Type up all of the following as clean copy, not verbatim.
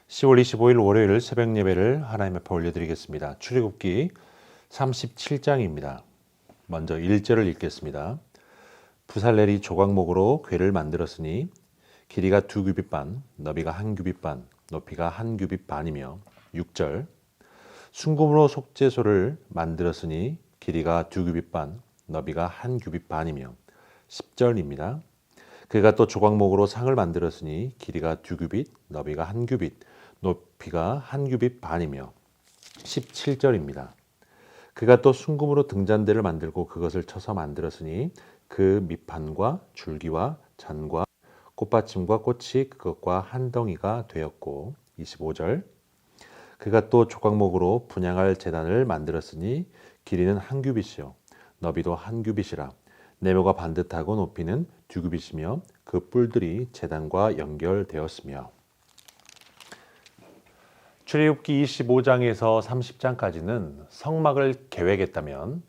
10월 25일 월요일 새벽 예배를 하나님 앞에 올려드리겠습니다. 출애굽기 37장입니다. 먼저 1절을 읽겠습니다. 부살렐이 조각목으로 궤를 만들었으니 길이가 2규빗 반, 너비가 1규빗 반, 높이가 1규빗 반이며 6절 순금으로 속죄소를 만들었으니 길이가 2규빗 반, 너비가 1규빗 반이며 10절입니다. 그가 또 조각목으로 상을 만들었으니 길이가 2규빗, 너비가 1규빗, 높이가 1규빗 반이며 17절입니다. 그가 또 순금으로 등잔대를 만들고 그것을 쳐서 만들었으니 그 밑판과 줄기와 잔과 꽃받침과 꽃이 그것과 한 덩이가 되었고 25절 그가 또 조각목으로 분향할 제단을 만들었으니 길이는 1규빗이요 너비도 1규빗이라 네모가 반듯하고 높이는 2규빗이며 그 뿔들이 제단과 연결되었으며 출애굽기 25장에서 30장까지는 성막을 계획했다면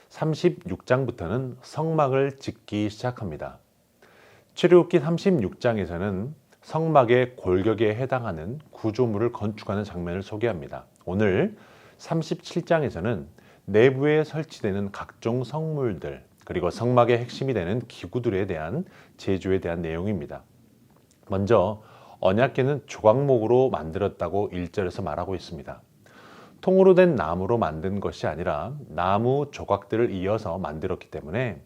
36장부터는 성막을 짓기 시작합니다. 출애굽기 36장에서는 성막의 골격에 해당하는 구조물을 건축하는 장면을 소개합니다. 오늘 37장에서는 내부에 설치되는 각종 성물들 그리고 성막의 핵심이 되는 기구들에 대한 제조에 대한 내용입니다. 먼저 언약궤는 조각목으로 만들었다고 1절에서 말하고 있습니다. 통으로 된 나무로 만든 것이 아니라 나무 조각들을 이어서 만들었기 때문에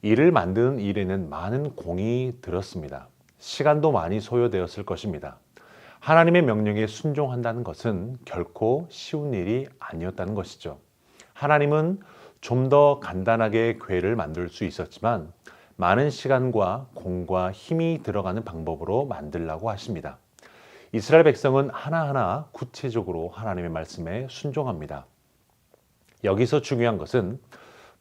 이를 만드는 일에는 많은 공이 들었습니다. 시간도 많이 소요되었을 것입니다. 하나님의 명령에 순종한다는 것은 결코 쉬운 일이 아니었다는 것이죠. 하나님은 좀 더 간단하게 궤를 만들 수 있었지만 많은 시간과 공과 힘이 들어가는 방법으로 만들라고 하십니다. 이스라엘 백성은 하나하나 구체적으로 하나님의 말씀에 순종합니다. 여기서 중요한 것은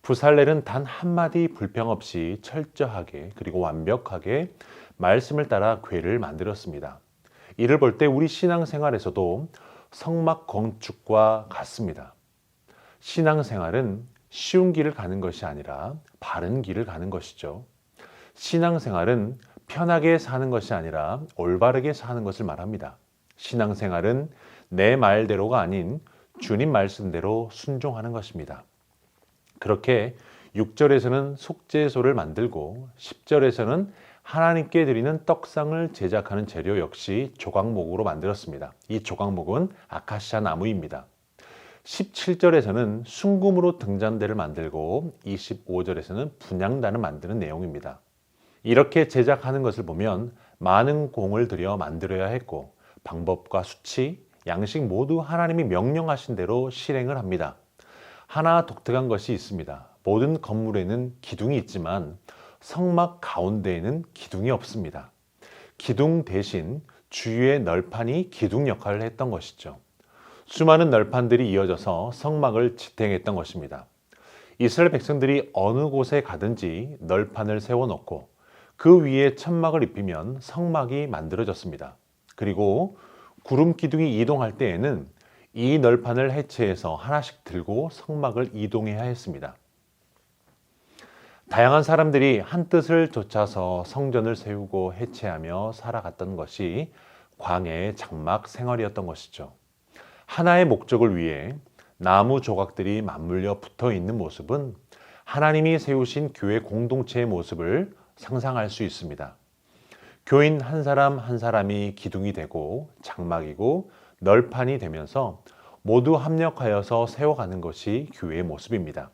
부살렐은 단 한마디 불평 없이 철저하게 그리고 완벽하게 말씀을 따라 궤를 만들었습니다. 이를 볼 때 우리 신앙생활에서도 성막 건축과 같습니다. 신앙생활은 쉬운 길을 가는 것이 아니라 바른 길을 가는 것이죠. 신앙생활은 편하게 사는 것이 아니라 올바르게 사는 것을 말합니다. 신앙생활은 내 말대로가 아닌 주님 말씀대로 순종하는 것입니다. 그렇게 6절에서는 속죄소를 만들고 10절에서는 하나님께 드리는 떡상을 제작하는 재료 역시 조각목으로 만들었습니다. 이 조각목은 아카시아 나무입니다. 17절에서는 순금으로 등잔대를 만들고 25절에서는 분향단을 만드는 내용입니다. 이렇게 제작하는 것을 보면 많은 공을 들여 만들어야 했고 방법과 수치, 양식 모두 하나님이 명령하신 대로 실행을 합니다. 하나 독특한 것이 있습니다. 모든 건물에는 기둥이 있지만 성막 가운데에는 기둥이 없습니다. 기둥 대신 주위의 널판이 기둥 역할을 했던 것이죠. 수많은 널판들이 이어져서 성막을 지탱했던 것입니다. 이스라엘 백성들이 어느 곳에 가든지 널판을 세워놓고 그 위에 천막을 입히면 성막이 만들어졌습니다. 그리고 구름 기둥이 이동할 때에는 이 널판을 해체해서 하나씩 들고 성막을 이동해야 했습니다. 다양한 사람들이 한 뜻을 좇아서 성전을 세우고 해체하며 살아갔던 것이 광야의 장막 생활이었던 것이죠. 하나의 목적을 위해 나무 조각들이 맞물려 붙어 있는 모습은 하나님이 세우신 교회 공동체의 모습을 상상할 수 있습니다. 교인 한 사람 한 사람이 기둥이 되고 장막이고 널판이 되면서 모두 합력하여서 세워가는 것이 교회의 모습입니다.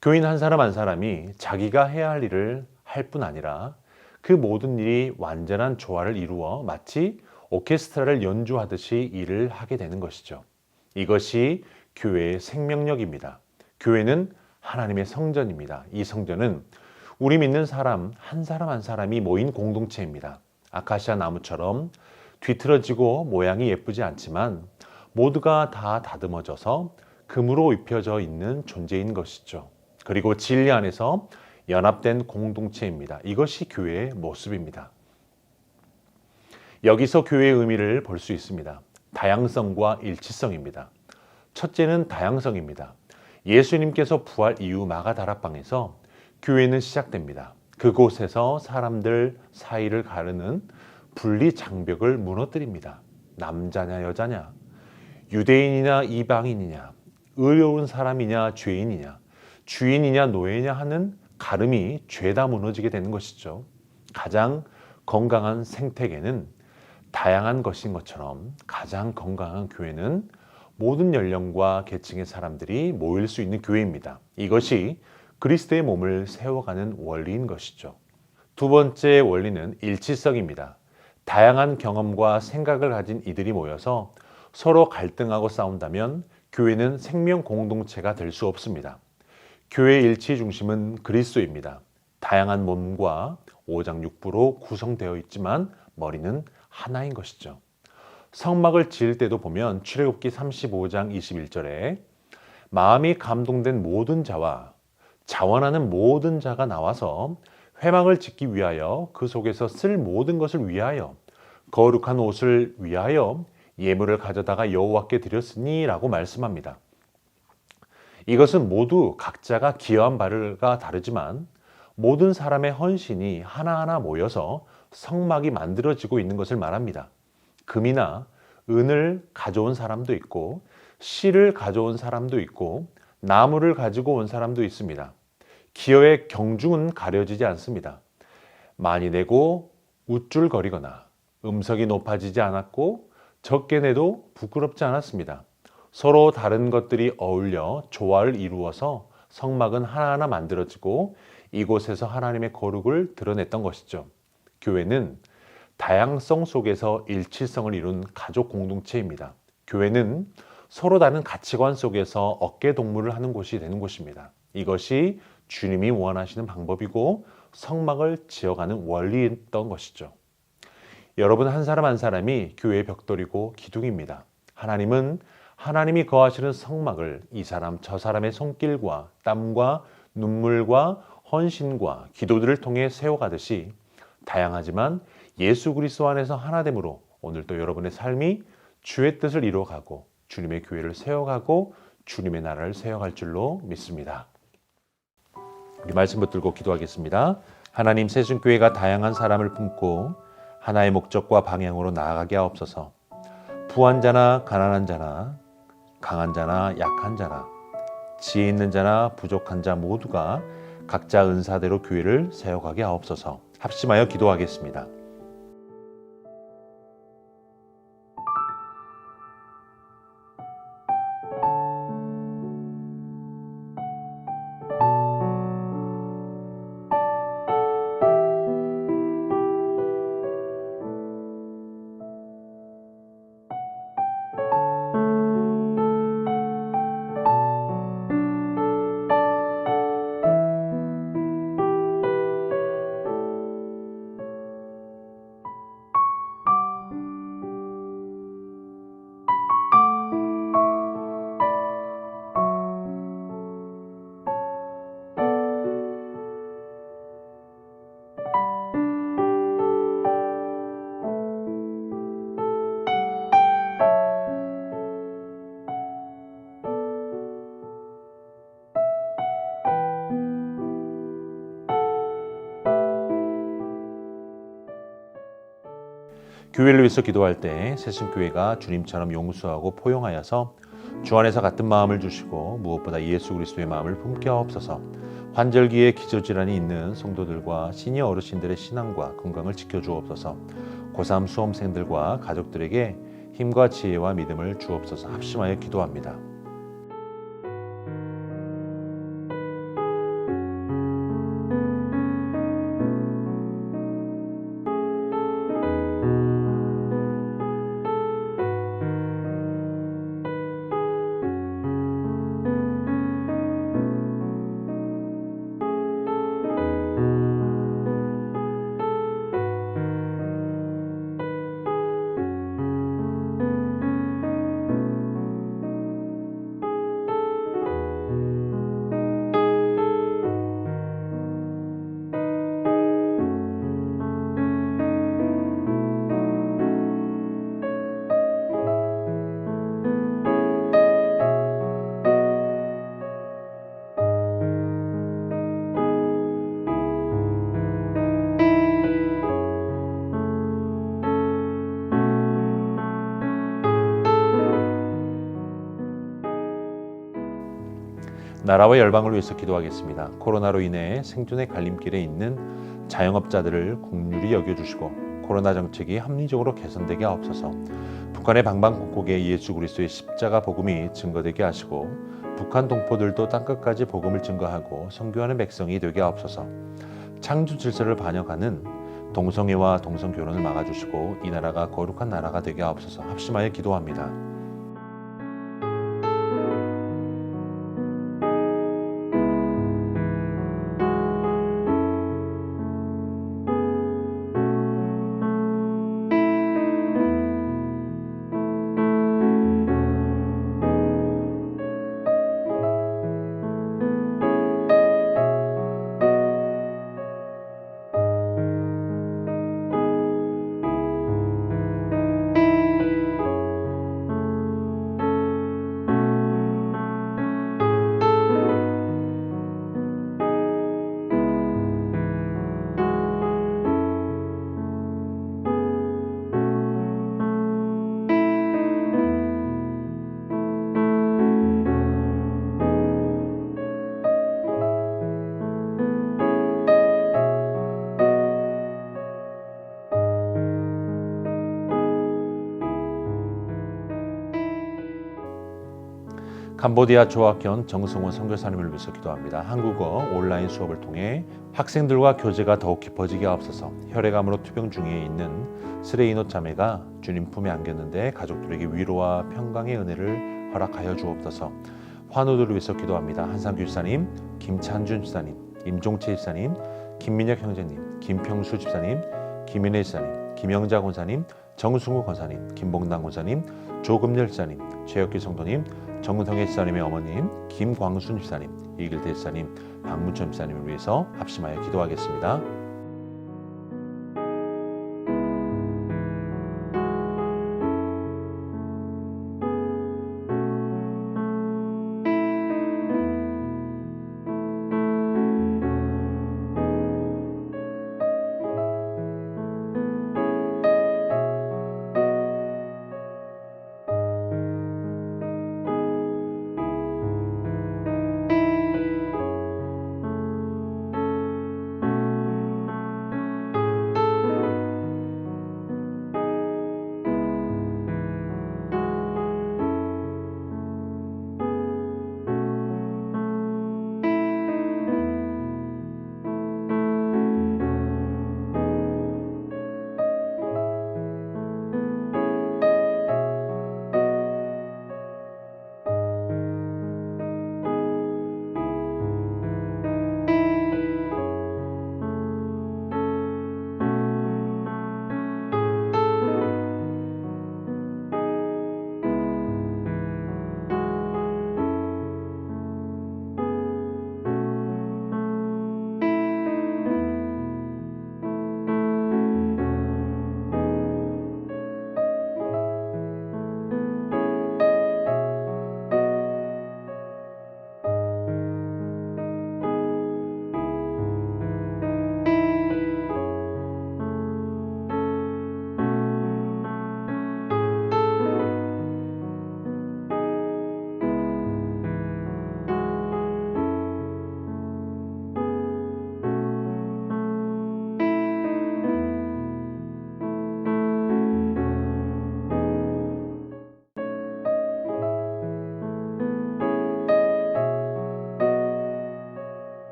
교인 한 사람 한 사람이 자기가 해야 할 일을 할 뿐 아니라 그 모든 일이 완전한 조화를 이루어 마치 오케스트라를 연주하듯이 일을 하게 되는 것이죠. 이것이 교회의 생명력입니다. 교회는 하나님의 성전입니다. 이 성전은 우리 믿는 사람 한 사람이 모인 공동체입니다. 아카시아 나무처럼 뒤틀어지고 모양이 예쁘지 않지만 모두가 다 다듬어져서 금으로 입혀져 있는 존재인 것이죠. 그리고 진리 안에서 연합된 공동체입니다. 이것이 교회의 모습입니다. 여기서 교회의 의미를 볼 수 있습니다. 다양성과 일치성입니다. 첫째는 다양성입니다. 예수님께서 부활 이후 마가다락방에서 교회는 시작됩니다. 그곳에서 사람들 사이를 가르는 분리 장벽을 무너뜨립니다. 남자냐 여자냐, 유대인이냐 이방인이냐, 의로운 사람이냐 죄인이냐, 주인이냐 노예냐 하는 가름이 죄다 무너지게 되는 것이죠. 가장 건강한 생태계는 다양한 것인 것처럼 가장 건강한 교회는 모든 연령과 계층의 사람들이 모일 수 있는 교회입니다. 이것이 그리스도의 몸을 세워가는 원리인 것이죠. 두 번째 원리는 일치성입니다. 다양한 경험과 생각을 가진 이들이 모여서 서로 갈등하고 싸운다면 교회는 생명 공동체가 될 수 없습니다. 교회의 일치 중심은 그리스도입니다. 다양한 몸과 오장육부로 구성되어 있지만 머리는 하나인 것이죠. 성막을 지을 때도 보면 출애굽기 35장 21절에 마음이 감동된 모든 자와 자원하는 모든 자가 나와서 회막을 짓기 위하여 그 속에서 쓸 모든 것을 위하여 거룩한 옷을 위하여 예물을 가져다가 여호와께 드렸으니 라고 말씀합니다. 이것은 모두 각자가 기여한 바가 다르지만 모든 사람의 헌신이 하나하나 모여서 성막이 만들어지고 있는 것을 말합니다. 금이나 은을 가져온 사람도 있고 실을 가져온 사람도 있고 나무를 가지고 온 사람도 있습니다. 기여의 경중은 가려지지 않습니다. 많이 내고 우쭐거리거나 음석이 높아지지 않았고 적게 내도 부끄럽지 않았습니다. 서로 다른 것들이 어울려 조화를 이루어서 성막은 하나하나 만들어지고 이곳에서 하나님의 거룩을 드러냈던 것이죠. 교회는 다양성 속에서 일치성을 이룬 가족 공동체입니다. 교회는 서로 다른 가치관 속에서 어깨 동무를 하는 곳이 되는 곳입니다. 이것이 주님이 원하시는 방법이고 성막을 지어가는 원리였던 것이죠. 여러분 한 사람 한 사람이 교회의 벽돌이고 기둥입니다. 하나님은 하나님이 거하시는 성막을 이 사람 저 사람의 손길과 땀과 눈물과 헌신과 기도들을 통해 세워가듯이 다양하지만 예수 그리스도 안에서 하나됨으로 오늘도 여러분의 삶이 주의 뜻을 이루어가고 주님의 교회를 세워가고 주님의 나라를 세워갈 줄로 믿습니다. 우리 말씀 붙들고 기도하겠습니다. 하나님, 새순교회가 다양한 사람을 품고 하나의 목적과 방향으로 나아가게 하옵소서. 부한 자나 가난한 자나 강한 자나 약한 자나 지혜 있는 자나 부족한 자 모두가 각자 은사대로 교회를 세워가게 하옵소서. 합심하여 기도하겠습니다. 교회를 위해서 기도할 때 새순교회가 주님처럼 용수하고 포용하여서 주 안에서 같은 마음을 주시고 무엇보다 예수 그리스도의 마음을 품게 하옵소서. 환절기에 기저질환이 있는 성도들과 시니어 어르신들의 신앙과 건강을 지켜주옵소서. 고3 수험생들과 가족들에게 힘과 지혜와 믿음을 주옵소서. 합심하여 기도합니다. 나라와 열방을 위해서 기도하겠습니다. 코로나로 인해 생존의 갈림길에 있는 자영업자들을 긍휼히 여겨주시고 코로나 정책이 합리적으로 개선되게 하옵소서. 북한의 방방곡곡에 예수 그리스도의 십자가 복음이 증거되게 하시고 북한 동포들도 땅끝까지 복음을 증거하고 선교하는 백성이 되게 하옵소서. 창조 질서를 반영하는 동성애와 동성결혼을 막아주시고 이 나라가 거룩한 나라가 되게 하옵소서. 합심하여 기도합니다. 캄보디아 조학현 정승원 선교사님을 위해서 기도합니다. 한국어 온라인 수업을 통해 학생들과 교제가 더욱 깊어지게 하옵소서. 혈액암으로 투병 중에 있는 스레이노 자매가 주님 품에 안겼는데 가족들에게 위로와 평강의 은혜를 허락하여 주옵소서. 환우들을 위해서 기도합니다. 한상규 집사님, 김찬준 집사님, 임종채 집사님, 김민혁 형제님, 김평수 집사님, 김인혜 집사님, 김영자 권사님, 정승우 권사님, 김봉당 권사님, 조금열 집사님, 최혁기 성도님, 정은성의 집사님의 어머님, 김광순 집사님, 이길대 집사님, 박문천 집사님을 위해서 합심하여 기도하겠습니다.